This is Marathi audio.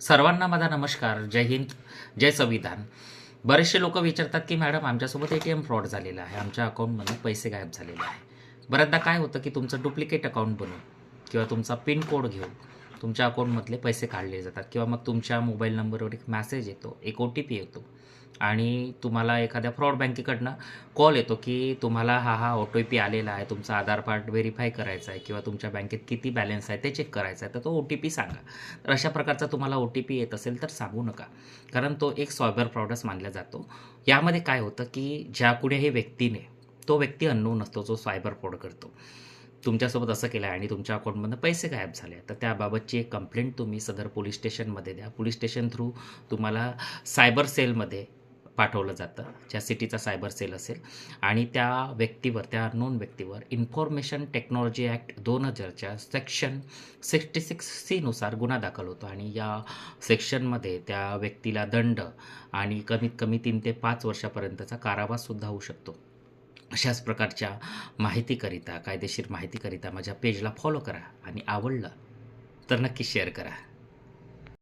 सर्वांना माझा नमस्कार. जय हिंद, जय संविधान. बरेचसे लोक विचारतात की मॅडम आमच्यासोबत ATM फ्रॉड झालेला आहे, आमच्या अकाउंटमधून पैसे गायब झालेले आहे. बऱ्याचदा काय होतं की तुमचं डुप्लिकेट अकाउंट बनवून किंवा तुमचा पिन कोड घेऊन तुमच्या अकाउंटमधले पैसे काढले जातात किंवा मग तुमच्या मोबाईल नंबरवर एक मेसेज येतो, एक OTP येतो आणि तुम्हाला एखाद्या फ्रॉड बँकेकडनं कॉल येतो की तुम्हाला हा OTP आलेला आहे, तुमचा आधार कार्ड व्हेरीफाय करायचा आहे किंवा तुमच्या बँकेत किती बॅलन्स आहे ते चेक करायचं आहे, तर तो OTP सांगा. तर अशा प्रकारचा तुम्हाला OTP येत असेल तर सांगू नका, कारण तो एक सायबर फ्रॉडच मानला जातो. यामध्ये काय होतं की ज्या कुठेही व्यक्तीने, तो व्यक्ती अननोन असतो जो सायबर फ्रॉड करतो. तुमच्यासोबत असं केलं आहे आणि तुमच्या अकाउंटमधनं पैसे गायब झाले, तर त्याबाबतची एक कंप्लेंट तुम्ही सदर पोलीस स्टेशनमध्ये द्या. पोलीस स्टेशन थ्रू तुम्हाला सायबर सेलमध्ये पाठवलं जातं, ज्या सिटीचा सायबर सेल असेल, आणि त्या व्यक्तीवर, त्या अननोन व्यक्तीवर इन्फॉर्मेशन टेक्नॉलॉजी ॲक्ट 2000च्या सेक्शन 66C नुसार गुन्हा दाखल होतो आणि या सेक्शनमध्ये त्या व्यक्तीला दंड आणि कमीत कमी 3 ते 5 वर्षापर्यंतचा कारावाससुद्धा होऊ शकतो. अशाच प्रकारच्या माहितीकरिता, कायदेशीर माहितीकरिता माझ्या पेजला फॉलो करा आणि आवडलं तर नक्की शेअर करा.